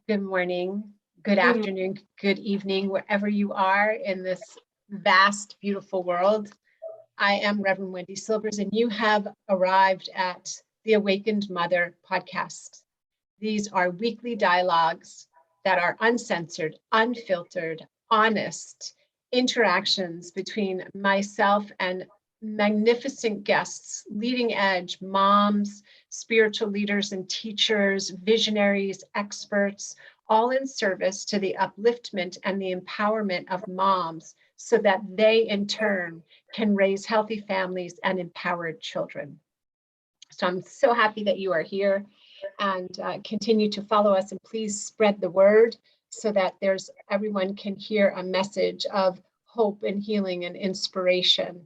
Good morning, good Good morning. afternoon, good evening, wherever you are in this vast, beautiful world. I am Reverend Wendy Silvers, and you have arrived at the Awakened Mother podcast. These are weekly dialogues that are uncensored, unfiltered, honest interactions between myself and magnificent guests, leading edge moms, spiritual leaders and teachers, visionaries, experts, all in service to the upliftment and the empowerment of moms so that they in turn can raise healthy families and empowered children. So I'm so happy that you are here and continue to follow us, and please spread the word so that everyone can hear a message of hope and healing and inspiration.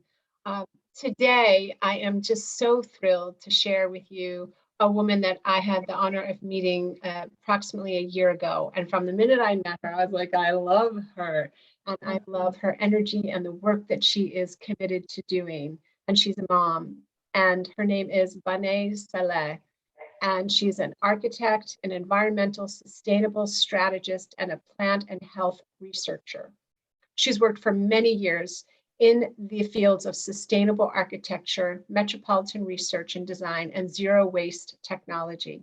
Today, I am just so thrilled to share with you a woman that I had the honor of meeting approximately a year ago. And from the minute I met her, I was like, I love her. And I love her energy and the work that she is committed to doing. And she's a mom. And her name is Bane Saleh. And she's an architect, an environmental sustainable strategist, and a plant and health researcher. She's worked for many years in the fields of sustainable architecture, metropolitan research and design, and zero waste technology.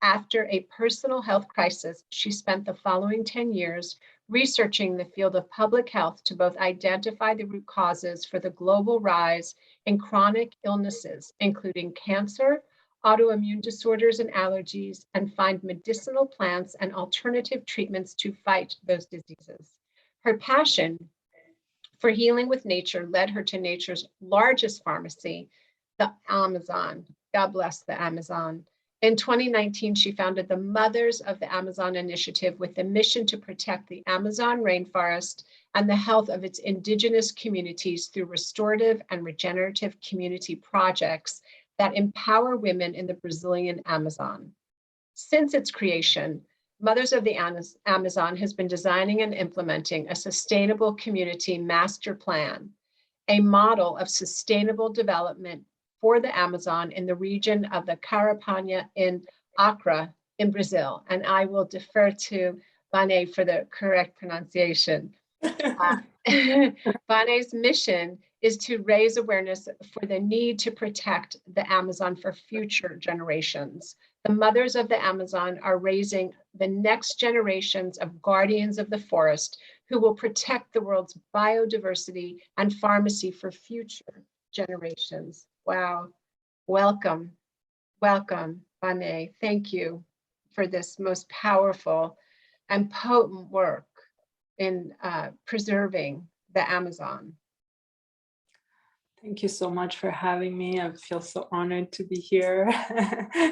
After a personal health crisis, she spent the following 10 years researching the field of public health to both identify the root causes for the global rise in chronic illnesses, including cancer, autoimmune disorders, and allergies, and find medicinal plants and alternative treatments to fight those diseases. Her passion for healing with nature led her to nature's largest pharmacy, the Amazon. God bless the Amazon. In 2019, she founded the Mothers of the Amazon Initiative with the mission to protect the Amazon rainforest and the health of its indigenous communities through restorative and regenerative community projects that empower women in the Brazilian Amazon. Since its creation, Mothers of the Amazon has been designing and implementing a sustainable community master plan, a model of sustainable development for the Amazon in the region of the Carapana in Accra in Brazil. And I will defer to Bane for the correct pronunciation. Bane's mission is to raise awareness for the need to protect the Amazon for future generations. The Mothers of the Amazon are raising the next generations of guardians of the forest who will protect the world's biodiversity and pharmacy for future generations. Wow. Welcome. Welcome, Bane. Thank you for this most powerful and potent work in preserving the Amazon. Thank you so much for having me. I feel so honored to be here,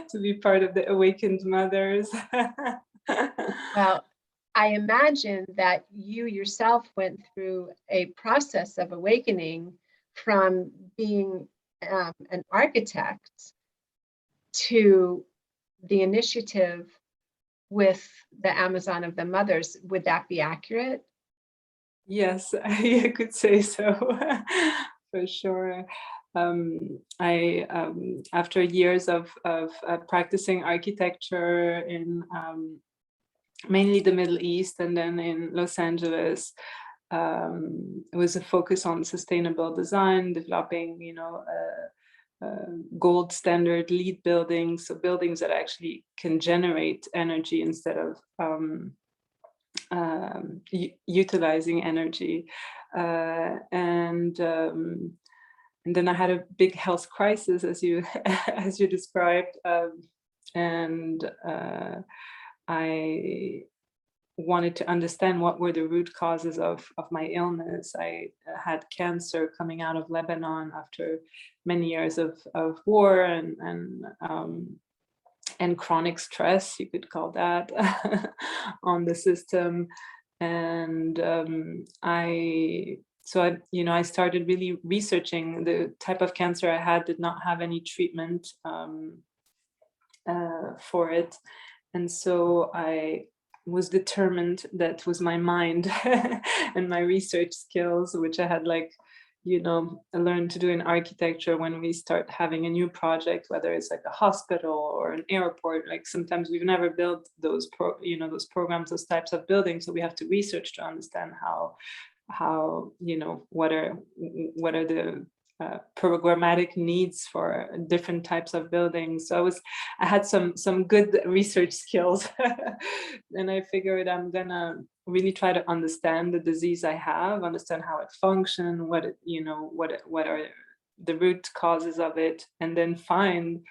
to be part of the Awakened Mothers. Well, I imagine that you yourself went through a process of awakening from being an architect to the initiative with the Amazon of the Mothers. Would that be accurate? Yes, I could say so, for sure. After years of practicing architecture in mainly the Middle East and then in Los Angeles, it was a focus on sustainable design, developing, gold standard LEED buildings, so buildings that actually can generate energy instead of utilizing energy, and then I had a big health crisis, as you as you described, and I wanted to understand what were the root causes of my illness. I had cancer coming out of Lebanon after many years of war and chronic stress, you could call that, on the system. And I started really researching. The type of cancer I had did not have any treatment for it. And so I was determined, that was my mind and my research skills, which I had learn to do in architecture when we start having a new project, whether it's like a hospital or an airport. Like sometimes we've never built those those programs, those types of buildings, so we have to research to understand how what are the programmatic needs for different types of buildings. So I had some good research skills, and I figured I'm gonna really try to understand the disease I have, understand how it functions, what are the root causes of it, and then find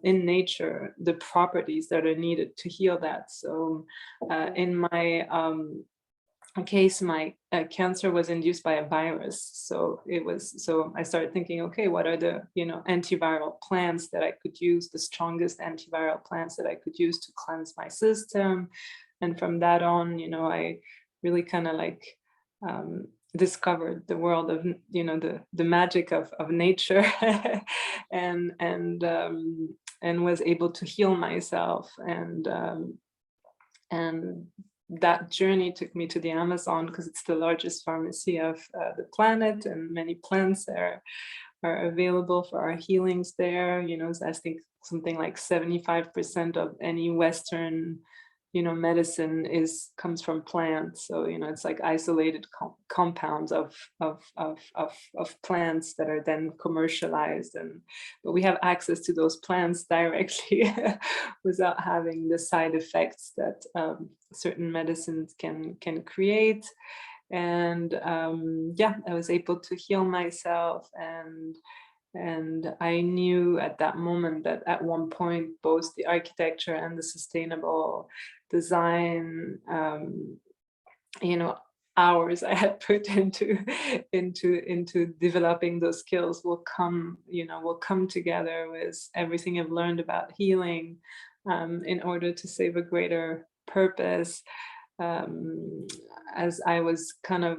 in nature the properties that are needed to heal that. So in my case, my cancer was induced by a virus. So I started thinking, okay, what are the antiviral plants that I could use, the strongest antiviral plants that I could use to cleanse my system. And from that on, I really kind of like discovered the world of the magic of nature, and was able to heal myself. And that journey took me to the Amazon, because it's the largest pharmacy of the planet, and many plants are available for our healings there. I think something like 75% of any Western medicine comes from plants. So it's like isolated compounds of plants that are then commercialized, but we have access to those plants directly without having the side effects that certain medicines can create. And I was able to heal myself, and I knew at that moment that at one point both the architecture and the sustainable design, hours I had put into developing those skills will come together with everything I've learned about healing, in order to save a greater purpose. As I was kind of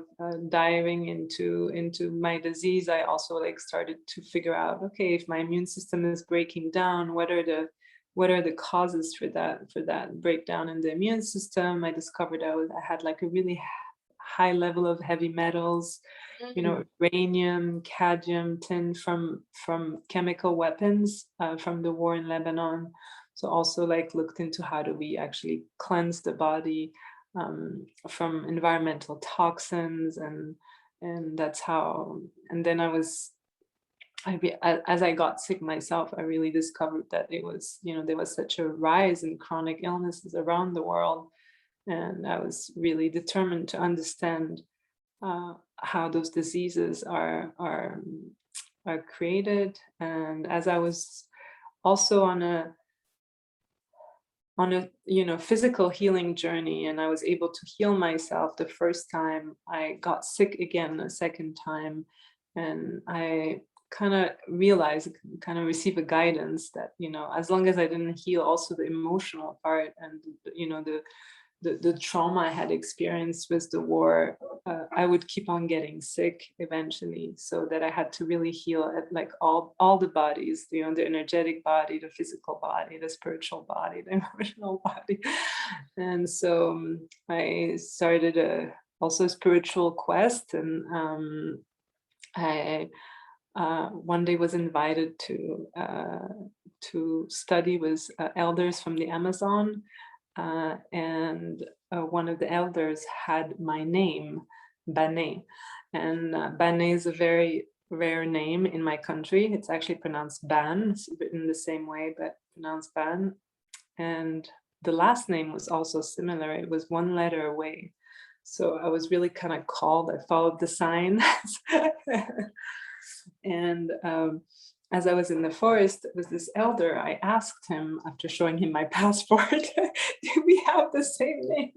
diving into my disease, I also like started to figure out, okay, if my immune system is breaking down, what are the causes for that breakdown in the immune system? I discovered I had like a really high level of heavy metals, uranium, cadmium, tin from chemical weapons from the war in Lebanon. So also like looked into how do we actually cleanse the body from environmental toxins, and that's how. And then as I got sick myself, I really discovered that it was there was such a rise in chronic illnesses around the world, and I was really determined to understand how those diseases are created. And as I was also on a physical healing journey, and I was able to heal myself the first time, I got sick again a second time, and I kind of realized, kind of receive a guidance that as long as I didn't heal also the emotional part, and the trauma I had experienced with the war, I would keep on getting sick eventually. So that I had to really heal at like all the bodies, the energetic body, the physical body, the spiritual body, the emotional body. And so I started also a spiritual quest, and I one day was invited to study with elders from the Amazon. And one of the elders had my name, Bane. And Bane is a very rare name in my country. It's actually pronounced Ban. It's written the same way, but pronounced Ban. And the last name was also similar. It was one letter away. So I was really kind of called. I followed the sign. And as I was in the forest with this elder, I asked him, after showing him my passport, do we have the same name?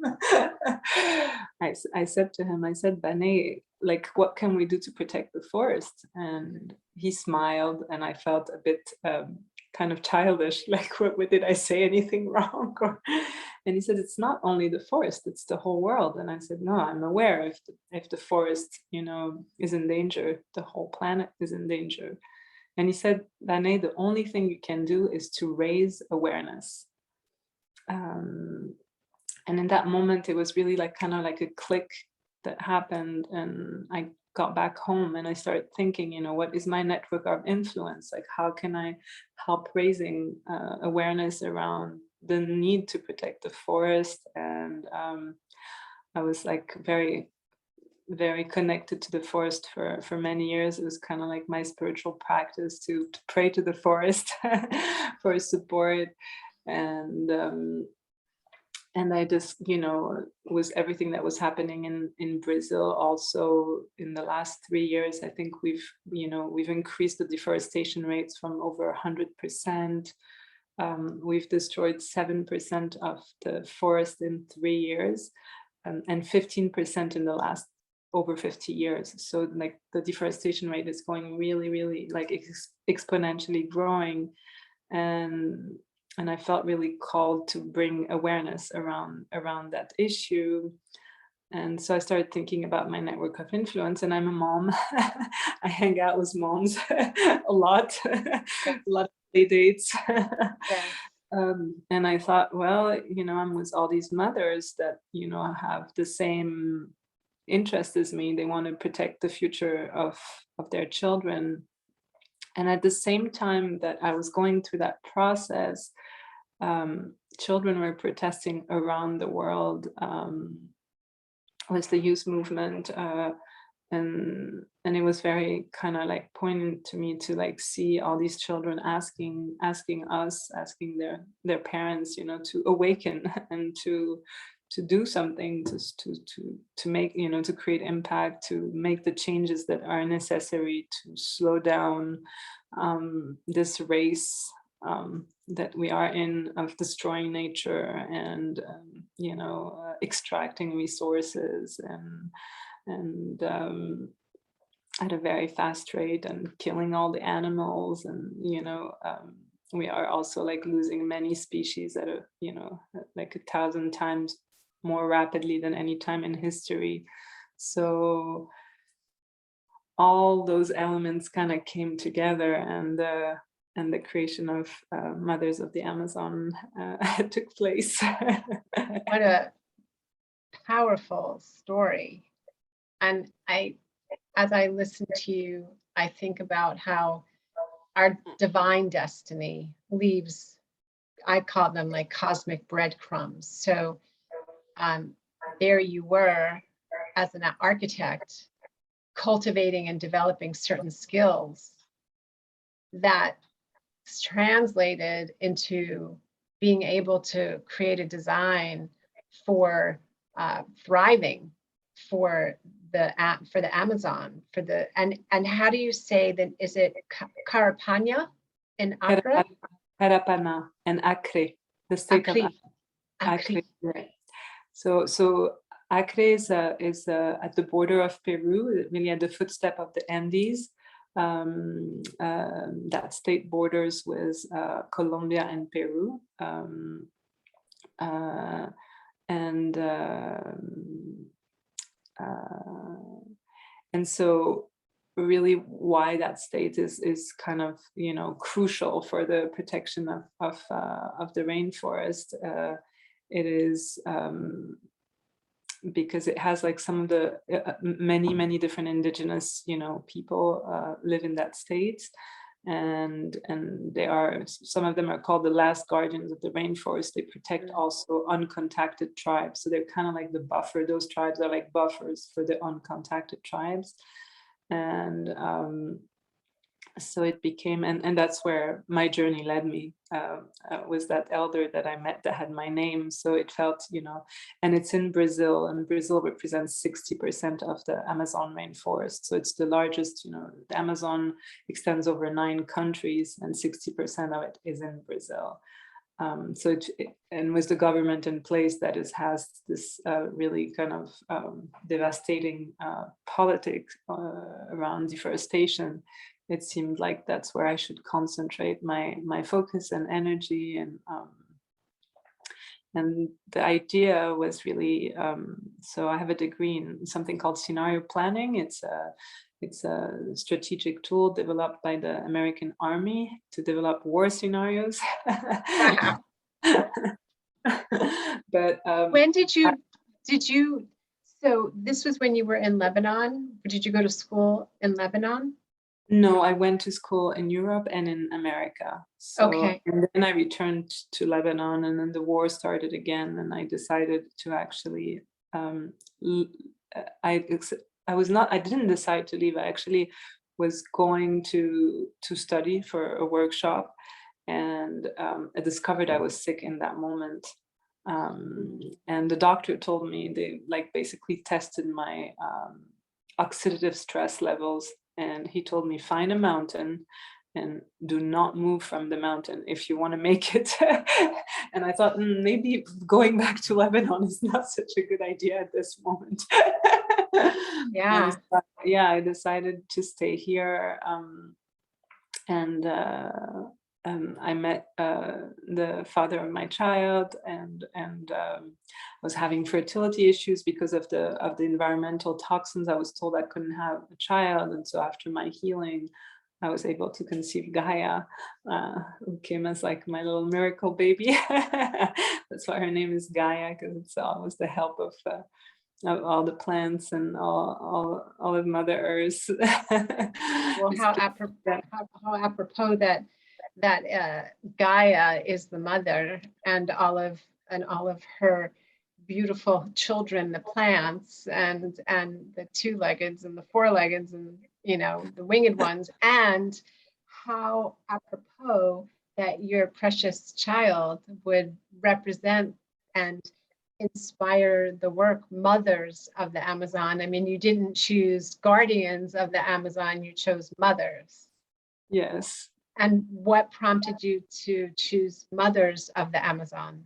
I said to him, I said, Bane, like, what can we do to protect the forest? And he smiled, and I felt a bit kind of childish, like, what did I say anything wrong? And he said, it's not only the forest, it's the whole world. And I said, no, I'm aware if the forest, is in danger, the whole planet is in danger. And he said, Bane, the only thing you can do is to raise awareness. And in that moment, it was really like kind of like a click that happened. And got back home and I started thinking, what is my network of influence? Like, how can I help raising awareness around the need to protect the forest? And I was like very, very connected to the forest for many years. It was kind of like my spiritual practice to pray to the forest for support. And I just, was everything that was happening in Brazil. Also in the last 3 years, I think we've increased the deforestation rates from over 100%. We've destroyed 7% of the forest in 3 years, and 15% in the last over 50 years. So like the deforestation rate is going really, really like exponentially growing. And I felt really called to bring awareness around that issue. And so I started thinking about my network of influence, and I'm a mom. I hang out with moms a lot, a lot of play dates. Yes. And I thought, well, I'm with all these mothers that, have the same interest as me. They want to protect the future of their children. And at the same time that I was going through that process, children were protesting around the world with the youth movement. And it was very kind of like poignant to me to like see all these children asking their parents, to awaken and to do something, to make, to create impact, to make the changes that are necessary to slow down this race that we are in of destroying nature and extracting resources and at a very fast rate and killing all the animals. And we are also like losing many species at a like 1,000 times more rapidly than any time in history. So all those elements kind of came together, and the creation of Mothers of the Amazon took place. What a powerful story. And as I listen to you, I think about how our divine destiny leaves, I call them like cosmic breadcrumbs. So there you were as an architect, cultivating and developing certain skills that translated into being able to create a design for thriving for the Amazon, and how do you say that? Is it Carapana in Accra? Carapana and Acre, the state Acre. of Acre. Right. So Acre is at the border of Peru, really at the footstep of the Andes. That state borders with Colombia and Peru. And so really why that state is kind of crucial for the protection of the rainforest. It is because it has like some of the many different indigenous people live in that state, and some of them are called the last guardians of the rainforest. They protect also uncontacted tribes, so they're kind of like the buffer. Those tribes are like buffers for the uncontacted tribes. And so it became, and that's where my journey led me, was that elder that I met that had my name. So it felt, and it's in Brazil, and Brazil represents 60% of the Amazon rainforest. So it's the largest, the Amazon extends over 9 countries, and 60% of it is in Brazil. So and with the government in place that has this really kind of devastating politics around deforestation, it seemed like that's where I should concentrate my focus and energy. And the idea was really, so I have a degree in something called scenario planning. It's a strategic tool developed by the American Army to develop war scenarios. Wow. But When did you So this was when you were in Lebanon. Did you go to school in Lebanon? No, I went to school in Europe and in America. So, Okay. and then I returned to Lebanon, and then the war started again, and I decided to actually, um, l- I, ex- I was not, I didn't decide to leave. I actually was going to study for a workshop, and I discovered I was sick in that moment. And the doctor told me, they like basically tested my oxidative stress levels, and he told me, find a mountain and do not move from the mountain if you want to make it. And I thought, maybe going back to Lebanon is not such a good idea at this moment. And Yeah. so, yeah, I decided to stay here. And I met the father of my child, and was having fertility issues because of the environmental toxins. I was told I couldn't have a child, and so after my healing, I was able to conceive Gaia, who came as like my little miracle baby. That's why her name is Gaia, because it's always the help of all the plants and all of Mother Earth. Well, It's how apropos that Gaia is the mother, and all of her beautiful children, the plants, and the two-leggeds and the four-leggeds, and the winged ones, and how apropos that your precious child would represent and inspire the work mothers of the Amazon. I mean, you didn't choose guardians of the Amazon, you chose mothers. yes. And what prompted you to choose mothers of the Amazon?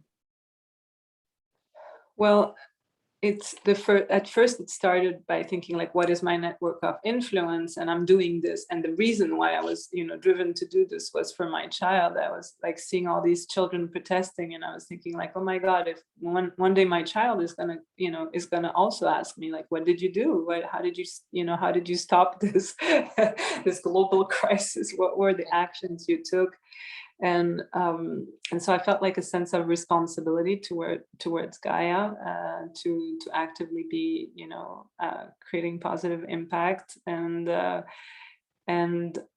Well, it's at first it started by thinking like, what is my network of influence, and I'm doing this, and the reason why I was driven to do this was for my child. I was like seeing all these children protesting, and I was thinking like, oh my god, if one day my child is gonna also ask me like, what did you do, how did you stop this this global crisis, what were the actions you took? And so I felt like a sense of responsibility towards Gaia, to actively be creating positive impact, and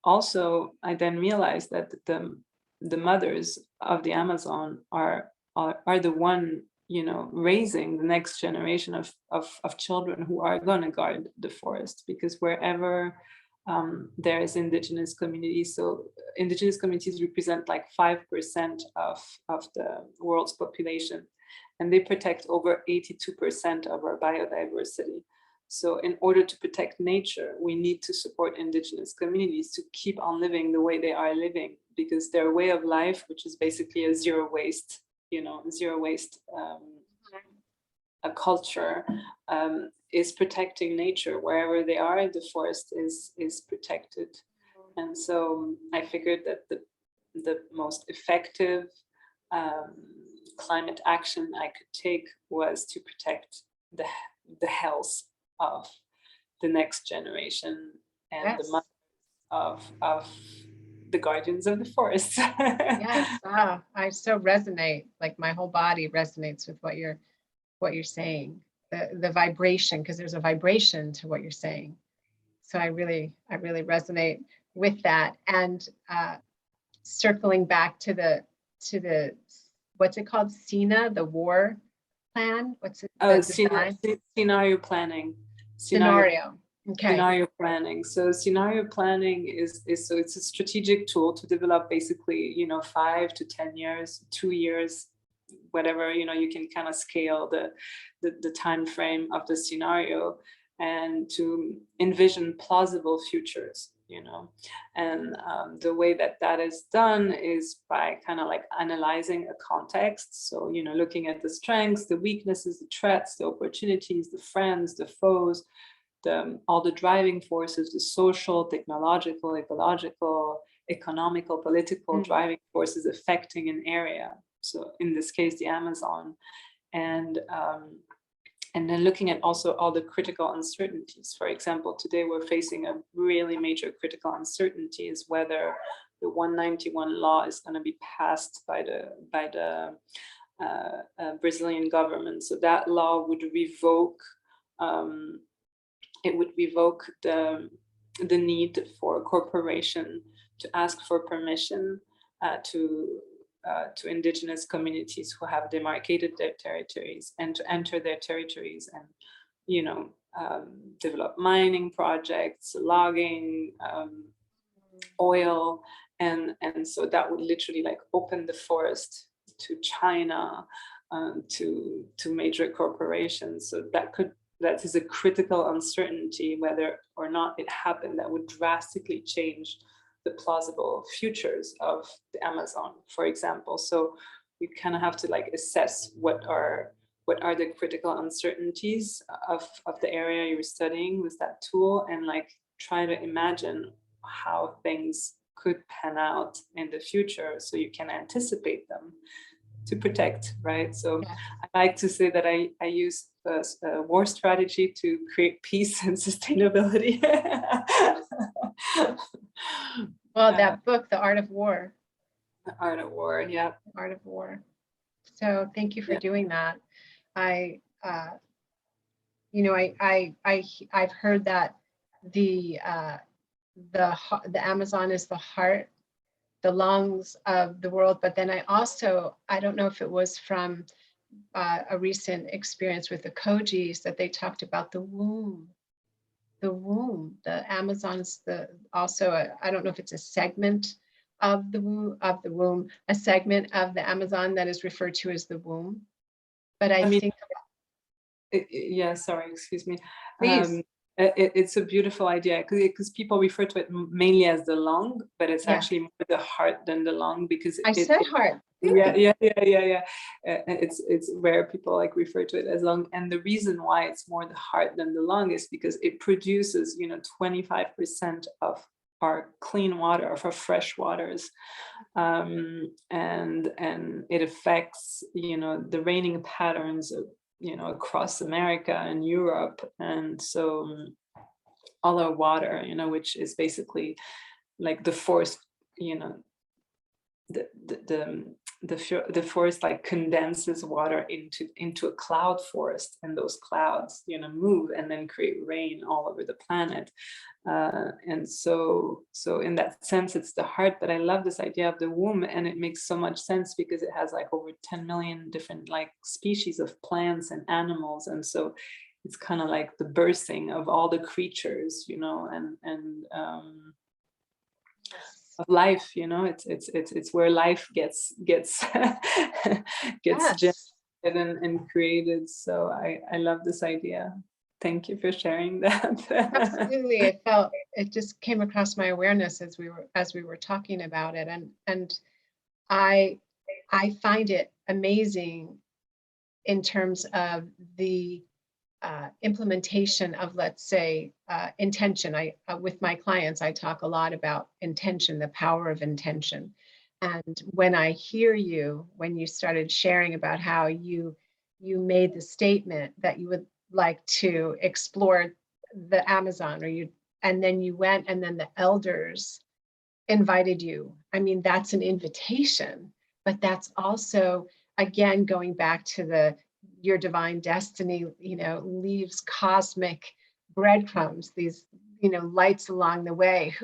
also I then realized that the mothers of the Amazon are the one raising the next generation of children who are going to guard the forest, because wherever there is indigenous communities. So indigenous communities represent like 5% of the world's population, and they protect over 82% of our biodiversity. So in order to protect nature, we need to support indigenous communities to keep on living the way they are living, because their way of life, which is basically a zero waste a culture, is protecting nature. Wherever they are, the forest is protected. And so I figured that the most effective climate action I could take was to protect the health of the next generation, and the Yes. mother of the guardians of the forest. Yes. I so resonate, like my whole body resonates with what you're saying. The vibration, because there's a vibration to what you're saying. So I really resonate with that. And circling back to the what's it called? SINA, the war plan. What's it? The design Scenario planning. scenario. Okay. Scenario planning. So scenario planning is so it's a strategic tool to develop basically 5 to 10 years, 2 years, whatever you can kind of scale the time frame of the scenario, and to envision plausible futures. And the way that is done is by kind of like analyzing a context. So looking at the strengths, the weaknesses, the threats, the opportunities, the friends, the foes, all the driving forces, the social, technological, ecological, economical, political driving forces affecting an area. So in this case, the Amazon, and then looking at also all the critical uncertainties. For example, today we're facing a really major critical uncertainty, is whether the 191 law is going to be passed by the Brazilian government. So that law would revoke it would revoke the need for corporation to ask for permission to indigenous communities who have demarcated their territories and to enter their territories and, develop mining projects, logging, oil, and so that would literally like open the forest to China, to major corporations. So that is a critical uncertainty whether or not it happened that would drastically change the plausible futures of the Amazon, for example. So we kind of have to like assess what are the critical uncertainties of the area you're studying with that tool, and like try to imagine how things could pan out in the future so you can anticipate them to protect, right? So Yes. I like to say that I use a war strategy to create peace and sustainability. Well, that book, The Art of War. The Art of War, yeah. The Art of War. So thank you for doing that. I've heard that the Amazon is the heart, the lungs of the world. But then I don't know if it was from a recent experience with the Kojis that they talked about the womb. The Amazon's I don't know if it's a segment of the womb, a segment of the Amazon that is referred to as the womb. But I think, yeah, sorry, excuse me. please. It's a beautiful idea because people refer to it mainly as the lung, but it's actually more the heart than the lung, because I said heart. Yeah. It's where people like refer to it as lung, and the reason why it's more the heart than the lung is because it produces 25% of our clean water, of our fresh waters, and it affects the raining patterns of across America and Europe, and so all our water, which is basically like the forest, the forest like condenses water into a cloud forest, and those clouds move and then create rain all over the planet, and so in that sense it's the heart. But I love this idea of the womb, and it makes so much sense because it has like over 10 million different like species of plants and animals, and so it's kind of like the birthing of all the creatures, and of life, it's where life gets generated and created. So I love this idea. Thank you for sharing that. Absolutely. It just came across my awareness as we were talking about it, and I find it amazing in terms of the implementation of, let's say, intention. With my clients, I talk a lot about intention, the power of intention. And when I hear you, when you started sharing about how you made the statement that you would like to explore the Amazon, and then you went, and then the elders invited you. I mean, that's an invitation, but that's also, again, going back to your divine destiny, leaves cosmic breadcrumbs, these, lights along the way.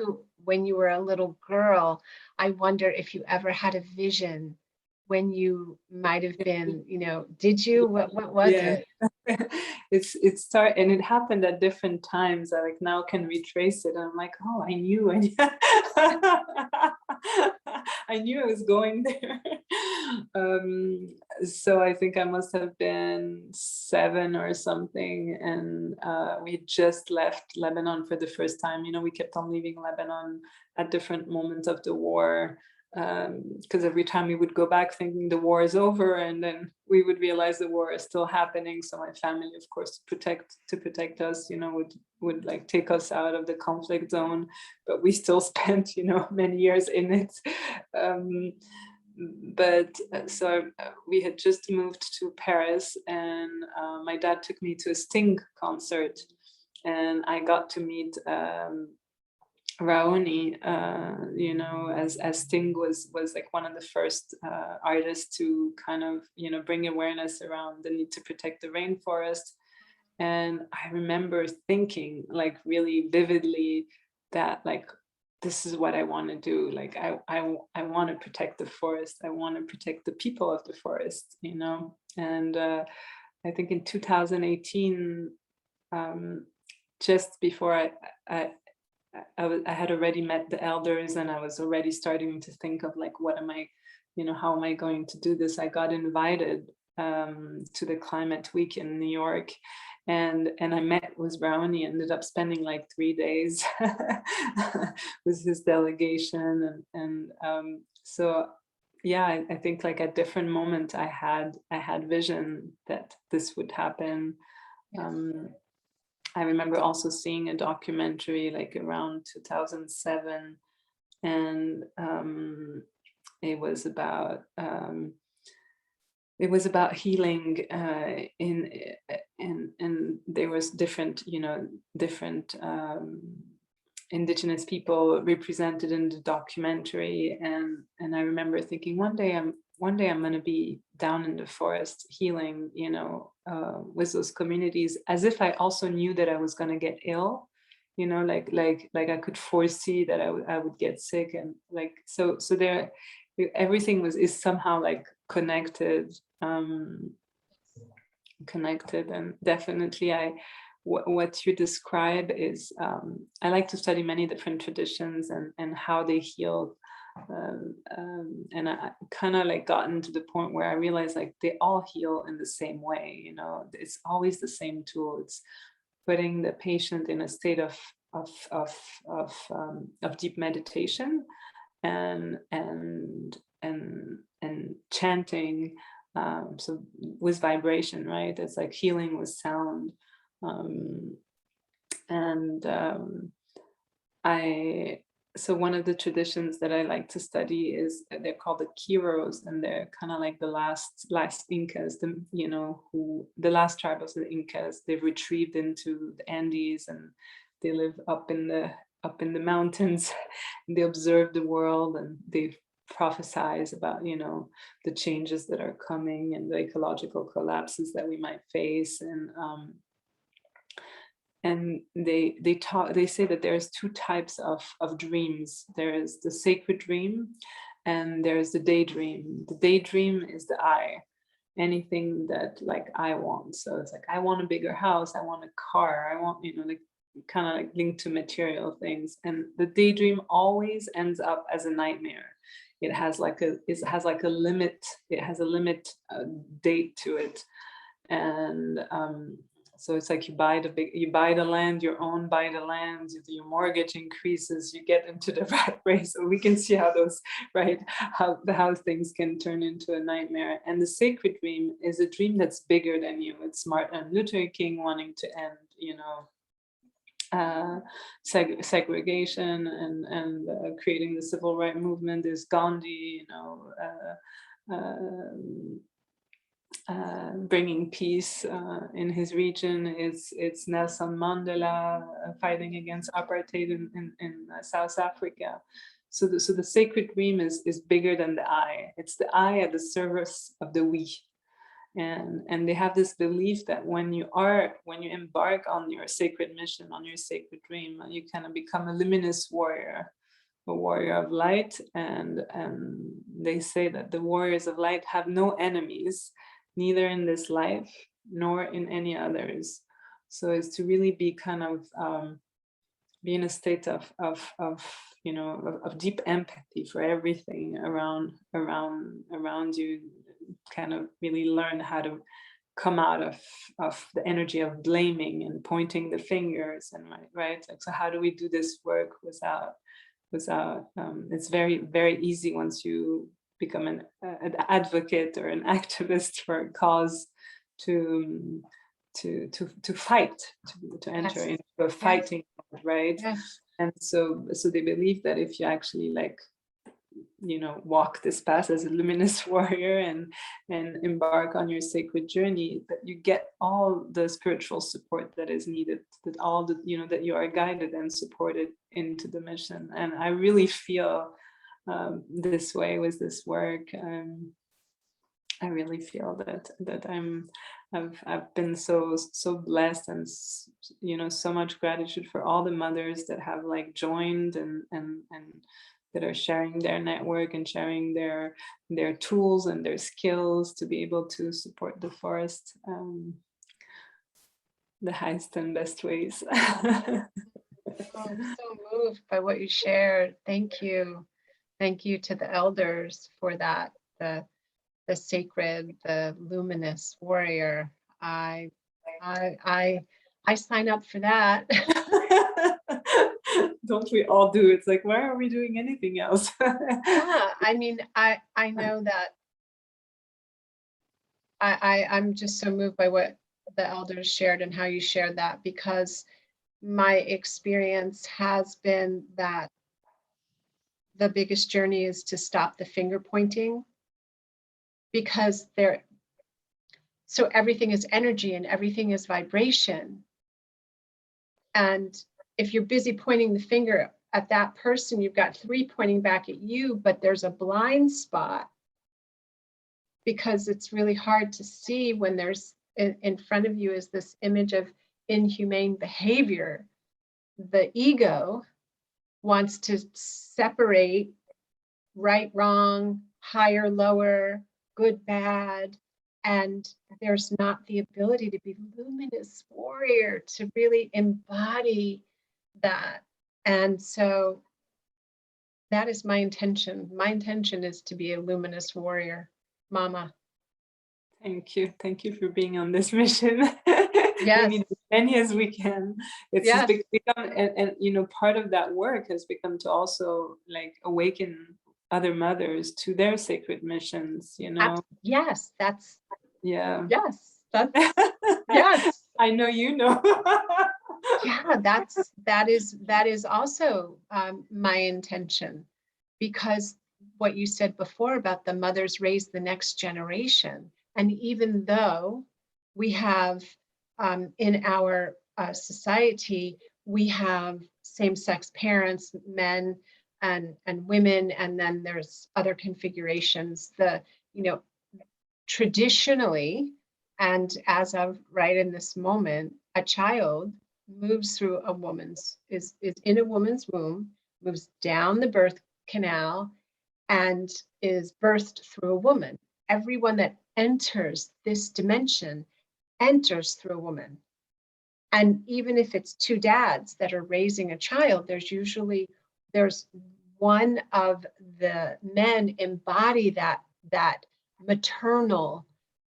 When you were a little girl, I wonder if you ever had a vision when you might have been, did you, what was it? It started, and it happened at different times. I like now can retrace it, and I'm like, oh, I knew I knew I was going there. So I think I must have been 7 or something, and we had just left Lebanon for the first time. We kept on leaving Lebanon at different moments of the war, because every time we would go back thinking the war is over, and then we would realize the war is still happening. So my family, of course, to protect us, would like take us out of the conflict zone, but we still spent many years in it. So we had just moved to Paris, and my dad took me to a Sting concert, and I got to meet Raoni, as Sting was like one of the first artists to kind of bring awareness around the need to protect the rainforest. And I remember thinking like really vividly that like this is what I want to do. Like I want to protect the forest. I want to protect the people of the forest, you know. And I think in 2018, just before I, I had already met the elders, and I was already starting to think of like, what am I, you know, how am I going to do this? I got invited to the Climate Week in New York, and I met with Brownie. Ended up spending like 3 days with his delegation, and so yeah, I think like at different moments I had vision that this would happen. Yes. I remember also seeing a documentary like around 2007, and it was about healing in there was different, you know, different indigenous people represented in the documentary, and I remember thinking one day I'm going to be down in the forest healing, you know, with those communities, as if I also knew that I was going to get ill, you know, like I could foresee that I would get sick, and like so there everything is somehow like connected, and definitely what you describe is I like to study many different traditions and how they heal, and I kind of like gotten to the point where I realized like they all heal in the same way, you know. It's always the same tool. It's putting the patient in a state of deep meditation, and chanting, so with vibration, right? It's like healing with sound, and I so one of the traditions that I like to study is they're called the Kiros, and they're kind of like the last Incas, you know, who the last tribe of the Incas. They've retrieved into the Andes, and they live up in the mountains. And they observe the world, and they prophesize about, you know, the changes that are coming and the ecological collapses that we might face, and they say that there's two types of dreams. There is the sacred dream, and there's the daydream. The daydream is the I, anything that like I want. So it's like I want a bigger house, I want a car, I want, you know, like kind of like linked to material things. And the daydream always ends up as a nightmare. It has like a limit. It has a limit date to it, and so it's like you buy the land, you own by the land, your mortgage increases, you get into the rat race. So we can see how those, right, how things can turn into a nightmare. And the sacred dream is a dream that's bigger than you. It's Martin Luther King wanting to end, you know, segregation, and creating the civil rights movement. There's Gandhi, you know, bringing peace in his region. It's Nelson Mandela fighting against apartheid in South Africa. So the sacred dream is bigger than the I. It's the I at the service of the we. And they have this belief that when you embark on your sacred mission, on your sacred dream, you kind of become a luminous warrior, a warrior of light. And they say that the warriors of light have no enemies, neither in this life nor in any others. So it's to really be kind of be in a state of you know, of deep empathy for everything around you, kind of really learn how to come out of the energy of blaming and pointing the fingers, and right, like, so how do we do this work without it's very, very easy once you become an advocate or an activist for a cause to fight, to enter Yes. into a fighting mode, right? Yes. And so they believe that if you actually, like, you know, walk this path as a luminous warrior and embark on your sacred journey, that you get all the spiritual support that is needed, that all the, you know, that you are guided and supported into the mission. And I really feel this way with this work. I really feel that I've been so blessed, and so much gratitude for all the mothers that have like joined, and that are sharing their network and sharing their tools and their skills to be able to support the forest the highest and best ways. Oh, I'm so moved by what you shared. Thank you. Thank you to the elders for that, the sacred, the luminous warrior. I sign up for that. Don't we all do? It's like, why are we doing anything else? Yeah, I mean, I know that I'm just so moved by what the elders shared and how you shared that, because my experience has been that the biggest journey is to stop the finger pointing, because so everything is energy and everything is vibration. And if you're busy pointing the finger at that person, you've got three pointing back at you, but there's a blind spot, because it's really hard to see when there's in front of you is this image of inhumane behavior. The ego wants to separate right, wrong, higher, lower, good, bad. And there's not the ability to be luminous warrior, to really embody that. And so that is my intention. My intention is to be a luminous warrior, Mama. Thank you. Thank you for being on this mission. Yes. We need as many as we can. It's Yes. just become, and part of that work has become to also like awaken other mothers to their sacred missions, Yes, that's, Yeah. yes, that's, yes. I know you know. Yeah, that is also my intention, because what you said before about the mothers raise the next generation. And even though we have in our society, we have same-sex parents, men and women, and then there's other configurations. Traditionally, and as of right in this moment, a child moves through is in a woman's womb, moves down the birth canal, and is birthed through a woman. Everyone that enters this dimension enters through a woman. And even if it's two dads that are raising a child, there's one of the men embody that maternal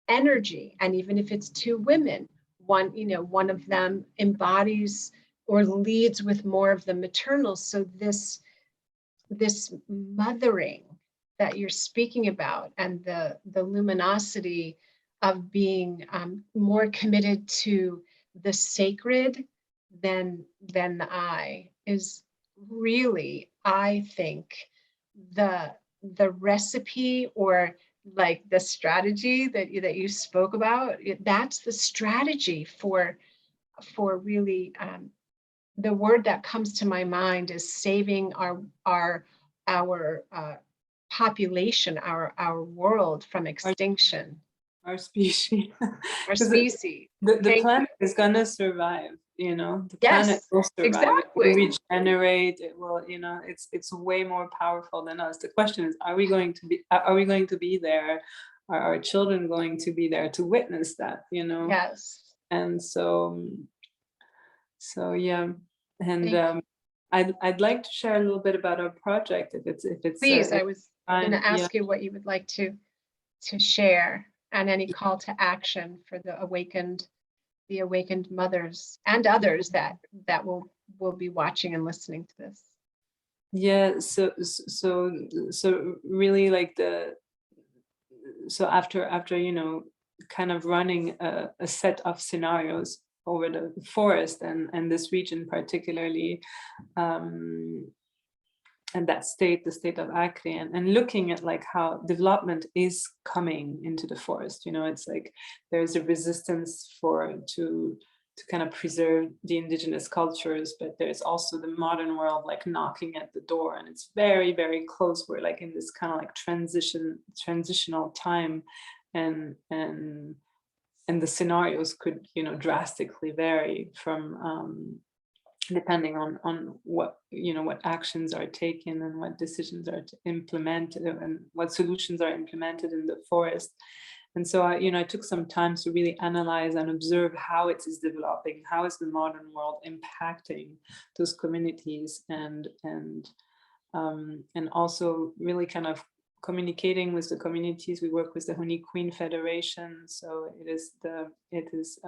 energy. And even if it's two women, one of them embodies or leads with more of the maternal. So this mothering that you're speaking about, and the luminosity of being more committed to the sacred than the I, is really, I think, the recipe, or like the strategy that you spoke about. That's the strategy for really the word that comes to my mind is saving our population, our world from extinction. Our species. Our species. The planet is gonna survive, the planet will survive. Exactly. It will regenerate, it will, it's way more powerful than us. The question is, are we going to be there? Are our children going to be there to witness that, Yes. And so yeah. And I'd like to share a little bit about our project, if it's Please. I was going to ask yeah. you what you would like to share, and any call to action for the awakened mothers and others that will be watching and listening to this. Yeah, so really, like after kind of running a set of scenarios over the forest and this region particularly, and the state of Acre, and looking at like how development is coming into the forest. It's like there's a resistance to kind of preserve the indigenous cultures, but there's also the modern world like knocking at the door, and it's very, very close. We're like in this kind of like transitional time, and the scenarios could, you know, drastically vary from depending on what, you know, what actions are taken and what decisions are implemented and what solutions are implemented in the forest. And so I, you know, I took some time to really analyze and observe how it is developing, how is the modern world impacting those communities, and also really kind of communicating with the communities. We work with the Honey Queen Federation, so it is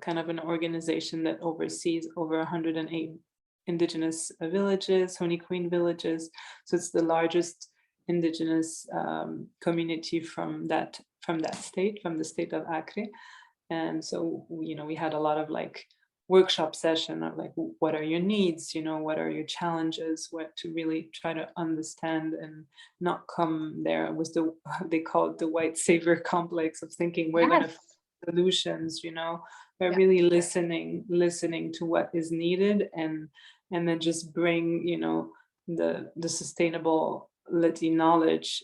kind of an organization that oversees over 108 indigenous villages, Honey Queen villages. So it's the largest indigenous community from that state, from the state of Acre. And so, you know, we had a lot of like workshop session of like, what are your needs, you know, what are your challenges, what to really try to understand and not come there with the, they call it the white savior complex of thinking we're going to solutions, you know, but really listening to what is needed, and then just bring, you know, the sustainability knowledge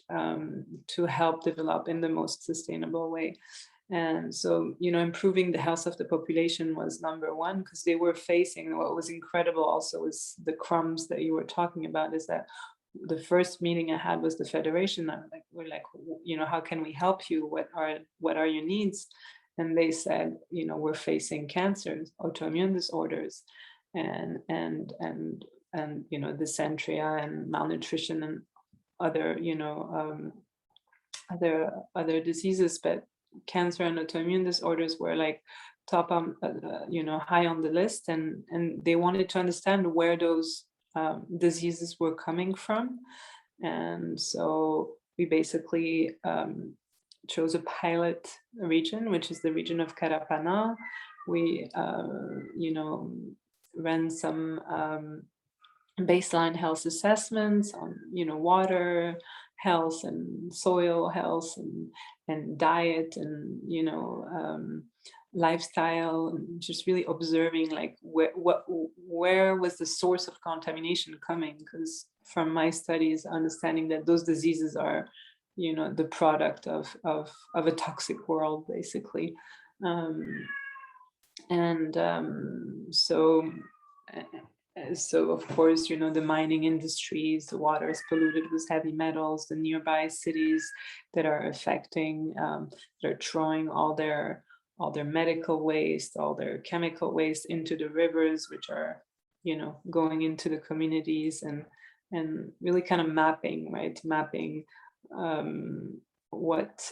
to help develop in the most sustainable way. And so, you know, improving the health of the population was number one, because they were facing, what was incredible also is the crumbs that you were talking about, is that the first meeting I had was the federation. We're like, you know, how can we help you? What are your needs? And they said, you know, we're facing cancers, autoimmune disorders, and you know, dysentery and malnutrition and other, you know, other diseases, but cancer and autoimmune disorders were like top you know, high on the list, and they wanted to understand where those diseases were coming from. And so we basically chose a pilot region, which is the region of Carapana. We you know, ran some baseline health assessments on, you know, water health and soil health and diet and, you know, lifestyle, and just really observing like where was the source of contamination coming, because from my studies, understanding that those diseases are, you know, the product of a toxic world, basically. So of course, you know, the mining industries, the water is polluted with heavy metals, the nearby cities that are affecting, they're throwing all their medical waste, all their chemical waste into the rivers, which are, you know, going into the communities, and really kind of mapping what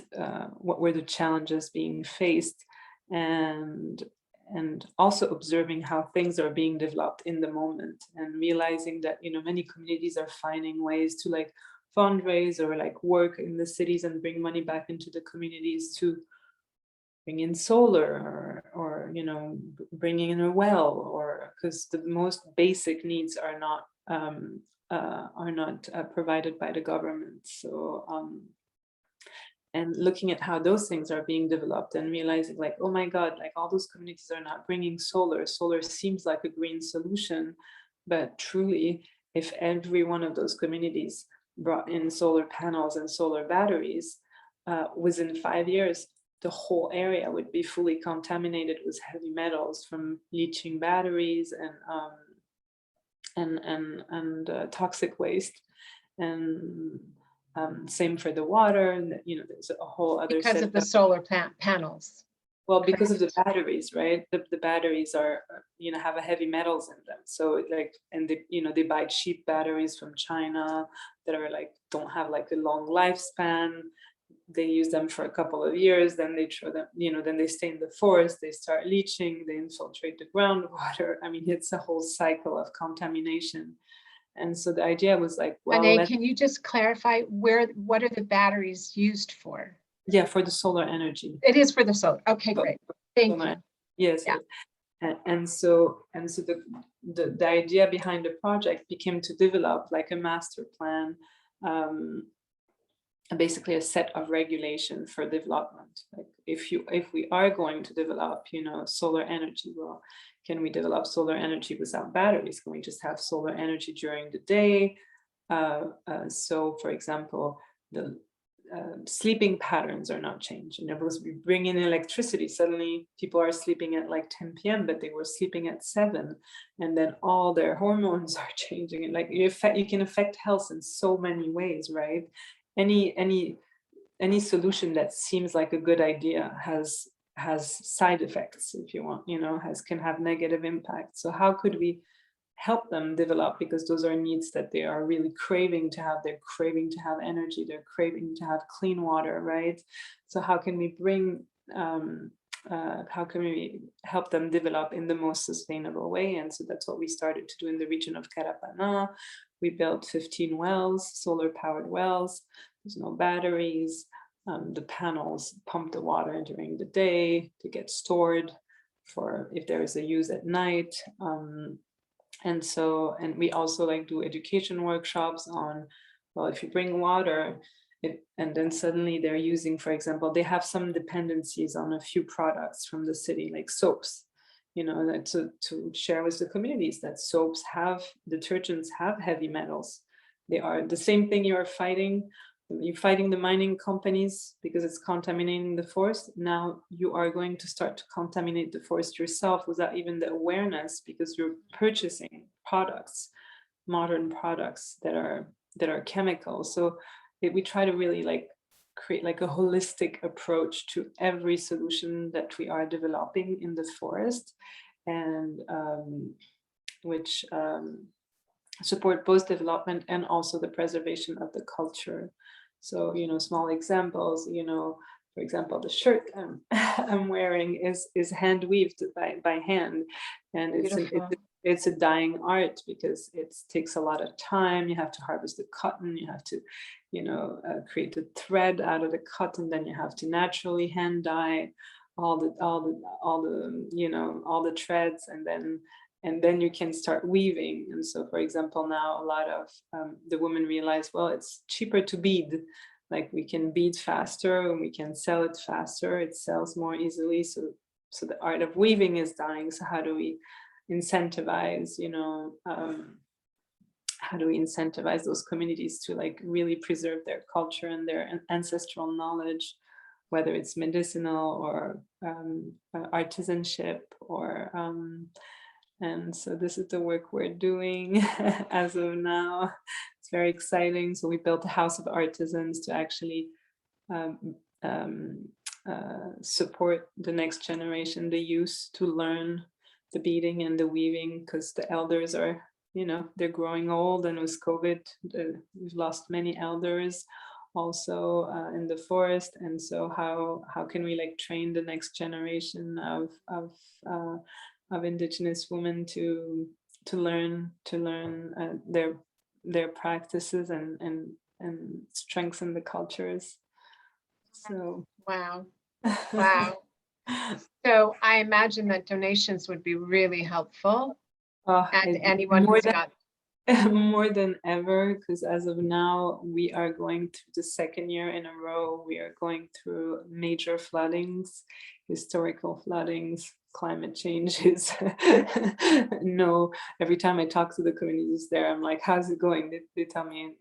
were the challenges being faced, and also observing how things are being developed in the moment, and realizing that, you know, many communities are finding ways to like fundraise or like work in the cities and bring money back into the communities to bring in solar, or you know, bringing in a well, or because the most basic needs are not provided by the government. So and looking at how those things are being developed, and realizing like, oh my God, like all those communities are not bringing solar. Solar seems like a green solution, but truly, if every one of those communities brought in solar panels and solar batteries, within 5 years, the whole area would be fully contaminated with heavy metals from leaching batteries and toxic waste. And same for the water, and you know, there's a whole other because set of the solar panels. Well, because of the batteries, right? The batteries are, you know, have a heavy metals in them. So like, and they, you know, they buy cheap batteries from China that are like, don't have like a long lifespan. They use them for a couple of years, then they throw them, you know, then they stay in the forest, they start leaching, they infiltrate the groundwater. I mean, it's a whole cycle of contamination. And so the idea was like, well, Anae, can you just clarify what are the batteries used for? Yeah, for the solar energy. It is for the solar. Okay, great. Thank you. Yes. Yeah. And so the idea behind the project became to develop like a master plan, basically a set of regulation for development. Like if we are going to develop, you know, solar energy, well, can we develop solar energy without batteries? Can we just have solar energy during the day? So for example, sleeping patterns are not changing. Because we bring in electricity, suddenly people are sleeping at like 10 p.m., but they were sleeping at 7, and then all their hormones are changing. And like you can affect health in so many ways, right? Any solution that seems like a good idea has side effects, if you want, can have negative impact. So how could we help them develop, because those are needs that they are really craving to have. They're craving to have energy, they're craving to have clean water, right? So how can we how can we help them develop in the most sustainable way? And so that's what we started to do in the region of Carapana. We built 15 wells, solar powered wells. There's no batteries. The panels pump the water during the day to get stored for if there is a use at night. And we also like do education workshops on, well, if you bring water, and then suddenly they're using, for example, they have some dependencies on a few products from the city, like soaps, that to share with the communities that soaps detergents have heavy metals. They are the same thing you're fighting the mining companies because it's contaminating the forest. Now you are going to start to contaminate the forest yourself without even the awareness, because you're purchasing products, modern products that are chemical. So we try to really like create like a holistic approach to every solution that we are developing in the forest, and which support both development and also the preservation of the culture. So, small examples, for example, the shirt I'm wearing is hand weaved by hand, and it's a dying art because it takes a lot of time. You have to harvest the cotton, you have to, create the thread out of the cotton, then you have to naturally hand dye all the threads, and then you can start weaving. And so, for example, now a lot of the women realize, well, it's cheaper to bead. Like we can bead faster and we can sell it faster. It sells more easily. So the art of weaving is dying. So how do we incentivize, how do we incentivize those communities to like really preserve their culture and their ancestral knowledge, whether it's medicinal or artisanship or and so this is the work we're doing as of now. It's very exciting. So we built a house of artisans to actually support the next generation, the youth, to learn the beading and the weaving, because the elders are, they're growing old, and with COVID, we've lost many elders also in the forest. And so how can we like train the next generation of Indigenous women to learn their practices and strengthen the cultures. So wow. So I imagine that donations would be really helpful, and anyone who's got more than ever, because as of now we are going through the second year in a row, we are going through major floodings, historical floodings, climate changes. No, every time I talk to the communities there, I'm like, how's it going? They tell me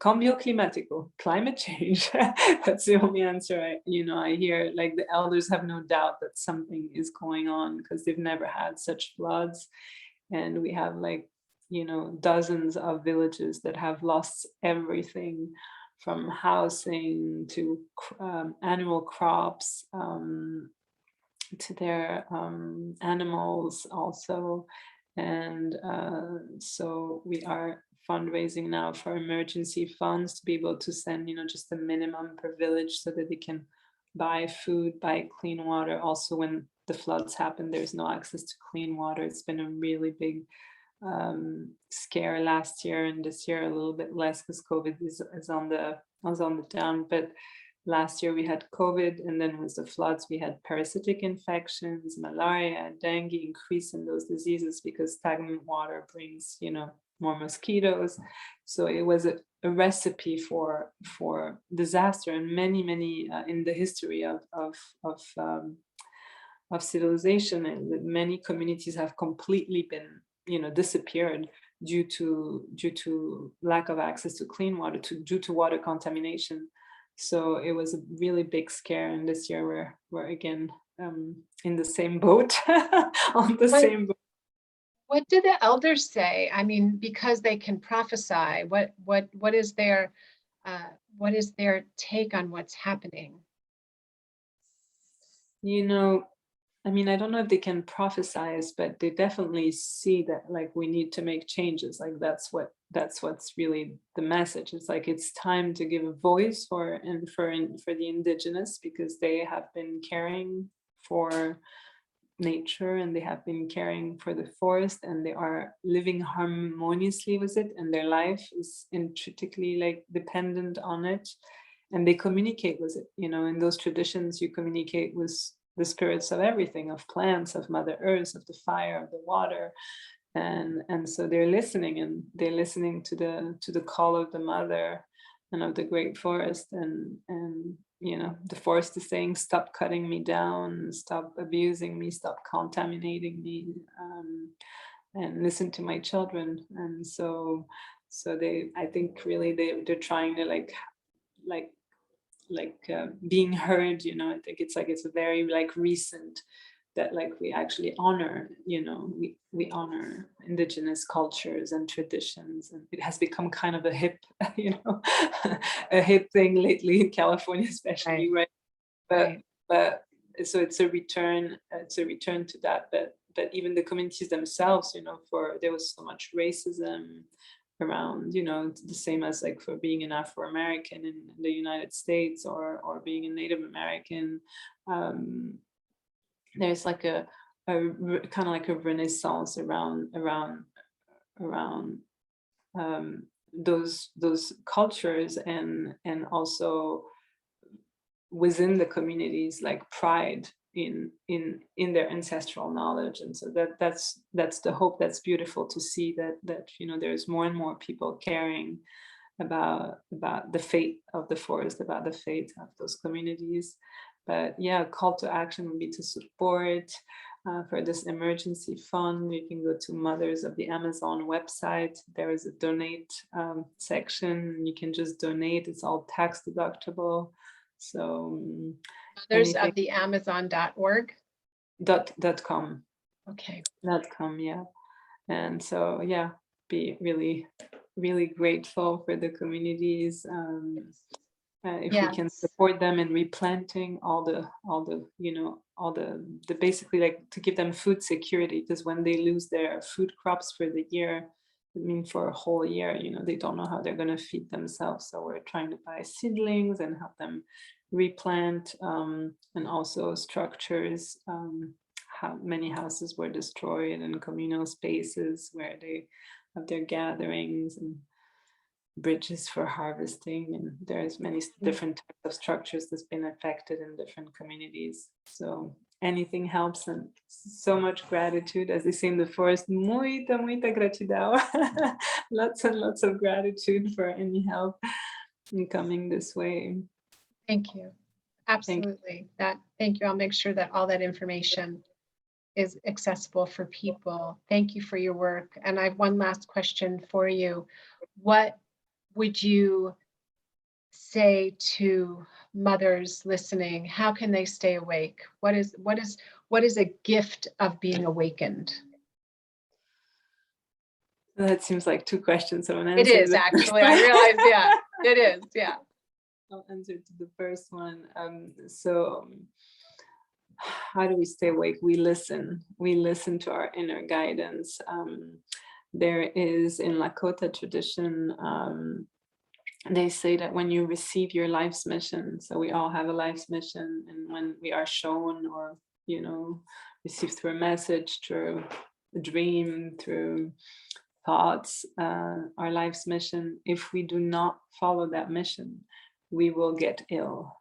cambio climatico, climate change. That's the only answer I hear. Like the elders have no doubt that something is going on because they've never had such floods. And we have like, dozens of villages that have lost everything, from housing to annual crops, to their animals also. And so we are fundraising now for emergency funds to be able to send, just the minimum per village so that they can buy food, buy clean water. Also, when the floods happen, there's no access to clean water. It's been a really big scare last year, and this year a little bit less because COVID is on the down. But last year we had COVID, and then with the floods we had parasitic infections, malaria, dengue, increase in those diseases because stagnant water brings, more mosquitoes. So it was a recipe for disaster, and many in the history of civilization, and many communities have completely been, disappeared due to lack of access to clean water, due to water contamination. So it was a really big scare, and this year we're again in the same boat, on the What same boat. what do the elders say? I mean, because they can prophesy, what is their what is their take on what's happening? You know, I mean, I don't know if they can prophesize, but they definitely see that like we need to make changes. Like that's what's really the message. It's like it's time to give a voice for the indigenous, because they have been caring for nature, and they have been caring for the forest, and they are living harmoniously with it, and their life is intrinsically like dependent on it, and they communicate with it. In those traditions you communicate with the spirits of everything, of plants, of Mother Earth, of the fire, of the water, and so they're listening, and they're listening to the call of the mother and of the great forest, and the forest is saying, stop cutting me down, stop abusing me, stop contaminating me, and listen to my children. And so they, I think really they're trying to like being heard. I think it's a very like recent that like we actually honor, we honor indigenous cultures and traditions, and it has become kind of a hip a hip thing lately in California especially, right? Right. But so it's a return to that. But even the communities themselves, for there was so much racism around, the same as like for being an Afro-American in the United States, or being a Native American. There's like a kind of like a renaissance around those cultures, and also within the communities, like pride in their ancestral knowledge. And so that's the hope. That's beautiful to see that there's more and more people caring about the fate of the forest, about the fate of those communities. But yeah, call to action would be to support. For this emergency fund, you can go to Mothers of the Amazon website. There is a donate section. You can just donate. It's all tax deductible. So Mothers of the Amazon.org. .com. Okay. .com, yeah. And so yeah, be really, really grateful for the communities. If we can support them in replanting all the basically, like, to give them food security, because when they lose their food crops for the year, I mean for a whole year, they don't know how they're going to feed themselves. So we're trying to buy seedlings and help them replant, and also structures. How many houses were destroyed, and communal spaces where they have their gatherings, and bridges for harvesting, and there's many different types of structures that's been affected in different communities. So anything helps, and so much gratitude, as they say in the forest, muita gratidão. Lots and lots of gratitude for any help in coming this way. Thank you. Absolutely. Thank you. I'll make sure that all that information is accessible for people. Thank you for your work. And I have one last question for you. What would you say to mothers listening? How can they stay awake? What is a gift of being awakened? That seems like two questions. So it is actually. I realize, yeah, it is. Yeah. I'll answer to the first one. So how do we stay awake? We listen to our inner guidance. There is, in Lakota tradition, they say that when you receive your life's mission, so we all have a life's mission, and when we are shown, or received through a message, through a dream, through thoughts, our life's mission, if we do not follow that mission, we will get ill.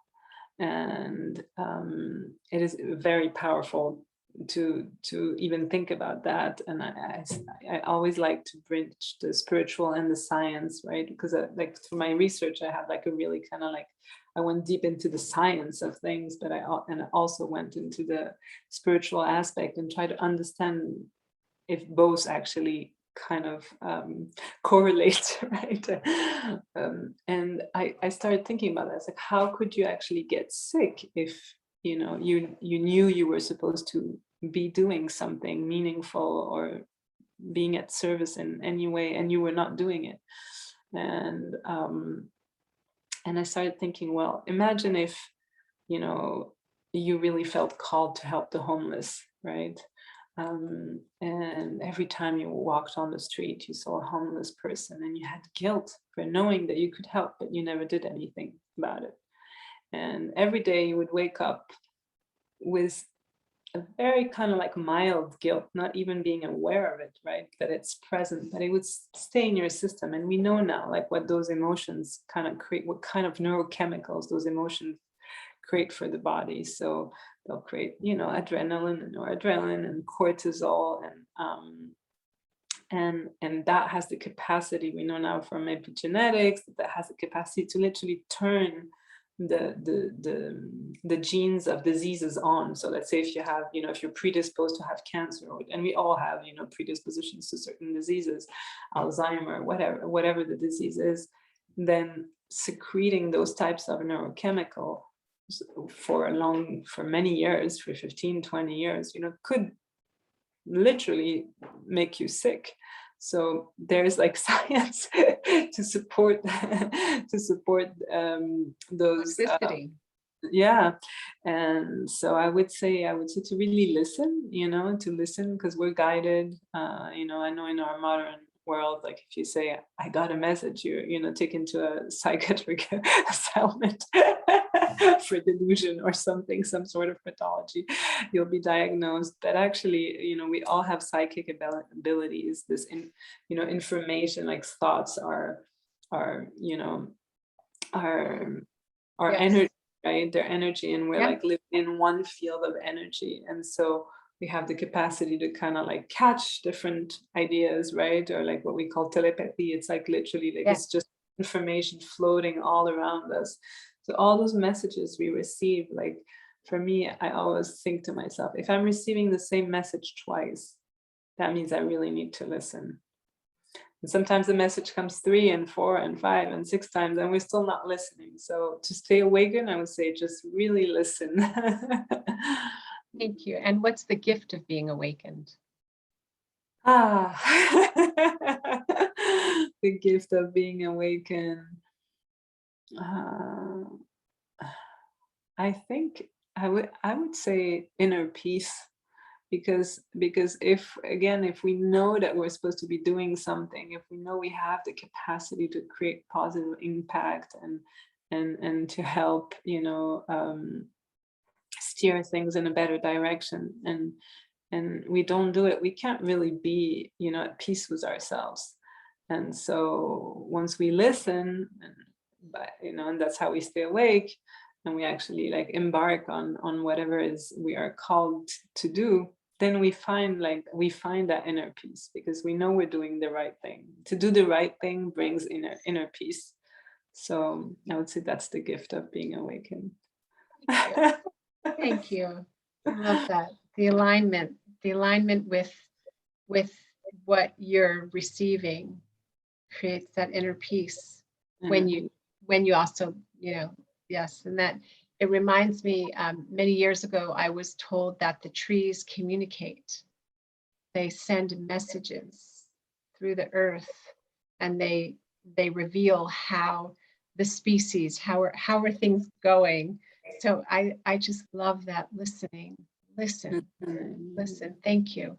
And it is very powerful to even think about that. And I always like to bridge the spiritual and the science, right? Because like through my research, I have like a really kind of like, I went deep into the science of things, but I also went into the spiritual aspect and try to understand if both actually kind of correlate, right? And I started thinking about that. It's like, how could you actually get sick if you know you knew you were supposed to be doing something meaningful or being at service in any way, and you were not doing it? And I started thinking, well, imagine if you know you really felt called to help the homeless, right? And every time you walked on the street, you saw a homeless person and you had guilt for knowing that you could help, but you never did anything about it. And every day you would wake up with a very kind of like mild guilt, not even being aware of it, right? That it's present, but it would stay in your system. And we know now, like, what those emotions kind of create, what kind of neurochemicals those emotions create for the body. So they'll create, adrenaline and noradrenaline and cortisol, and that has the capacity, we know now from epigenetics, that has the capacity to literally turn the genes of diseases on. So let's say if you have, if you're predisposed to have cancer, and we all have, predispositions to certain diseases, Alzheimer, whatever the disease is, then secreting those types of neurochemical for many years, for 15, 20 years, could literally make you sick. So there's like science to support those yeah. And so I would say to really listen, because we're guided. I know in our modern world, like if you say I got a message, you're taken to a psychiatric asylum for delusion or something, some sort of pathology. You'll be diagnosed. But actually, we all have psychic abilities. This information, like thoughts are yes. Energy, right? Their energy, and we're like living in one field of energy. And so we have the capacity to kind of like catch different ideas, right? Or like what we call telepathy. It's like literally like it's just information floating all around us. So all those messages we receive, like for me, I always think to myself, if I'm receiving the same message twice, that means I really need to listen. And sometimes the message comes 3 and 4 and 5 and 6 times, and we're still not listening. So to stay awakened, I would say just really listen. Thank you. And what's the gift of being awakened? The gift of being awakened. I think I would say inner peace. Because if we know that we're supposed to be doing something, if we know we have the capacity to create positive impact and to help, steer things in a better direction, and we don't do it, we can't really be, at peace with ourselves. And so once we listen, and that's how we stay awake, and we actually like embark on whatever is we are called to do, then we find that inner peace, because we know we're doing the right thing. To do the right thing brings inner peace. So I would say that's the gift of being awakened. Thank you. I love that. The alignment with what you're receiving creates that inner peace when you also, yes. And that it reminds me, many years ago, I was told that the trees communicate. They send messages through the earth, and they reveal how the species, how are things going. So I just love that listening. Listen. Thank you.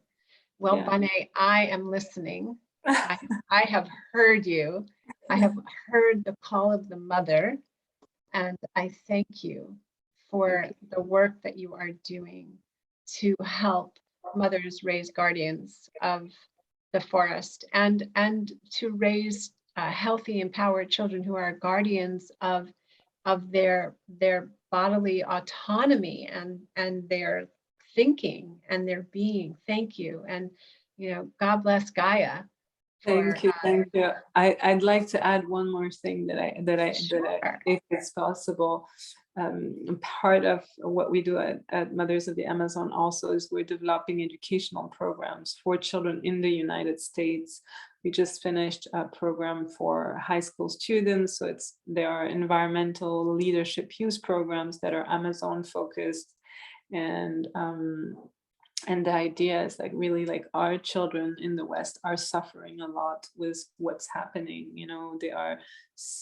Well, Bane, I am listening. I have heard you. I have heard the call of the mother, and I thank you for the work that you are doing to help mothers raise guardians of the forest, and to raise healthy, empowered children who are guardians of their bodily autonomy and their thinking and their being. Thank you. And God bless Gaia. Thank you. I'd like to add one more thing that I, if it's possible. part of what we do at Mothers of the Amazon also is we're developing educational programs for children in the United States. We just finished a program for high school students. So there are environmental leadership use programs that are Amazon focused. And the idea is like really like our children in the West are suffering a lot with what's happening, they are,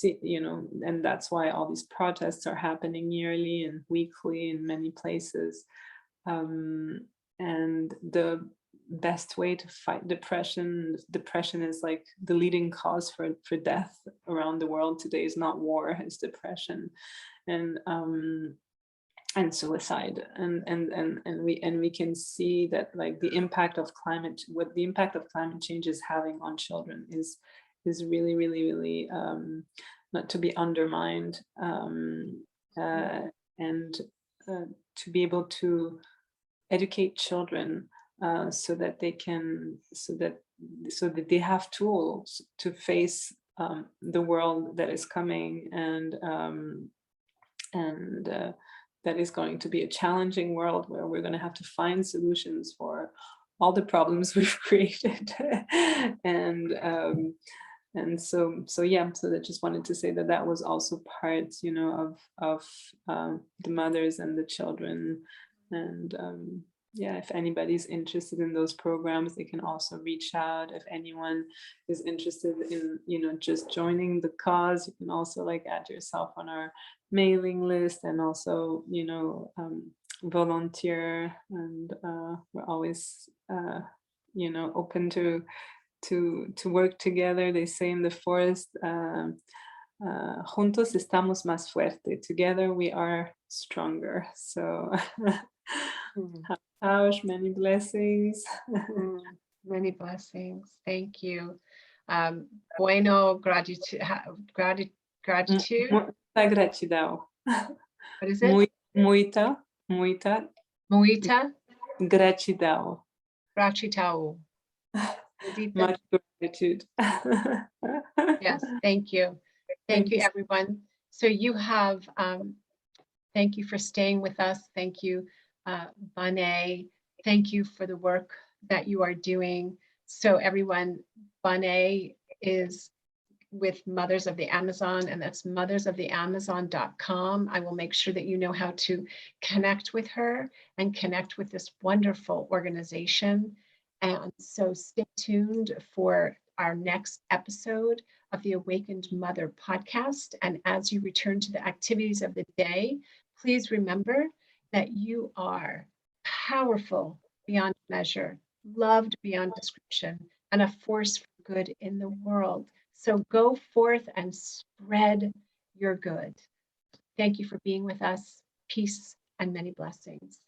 and that's why all these protests are happening yearly and weekly in many places. And the best way to fight depression is like the leading cause for death around the world today is not war, it's depression. And suicide, and we can see that like the impact of climate change is having on children is really, really, really not to be undermined, and to be able to educate children so that they have tools to face the world that is coming, and that is going to be a challenging world where we're going to have to find solutions for all the problems we've created. and so I just wanted to say that was also part, of the mothers and the children. And if anybody's interested in those programs, they can also reach out. If anyone is interested in, just joining the cause, you can also like add yourself on our mailing list, and also, volunteer. And we're always, open to work together. They say in the forest, juntos estamos más fuerte. Together we are stronger. So Ouch, many blessings. Many blessings. Thank you. Bueno, gratitude. Gratitude. Muita gratidão. What is it? Muita gratidão. Gratidão. Much gratitude. Yes, thank you. Thank you, everyone. So you have, thank you for staying with us. Thank you, Bane. Thank you for the work that you are doing. So everyone, Bane is with Mothers of the Amazon, and that's mothersoftheamazon.com. I will make sure that you know how to connect with her and connect with this wonderful organization. And so stay tuned for our next episode of the Awakened Mother podcast. And as you return to the activities of the day, please remember that you are powerful beyond measure, loved beyond description, and a force for good in the world. So go forth and spread your good. Thank you for being with us. Peace and many blessings.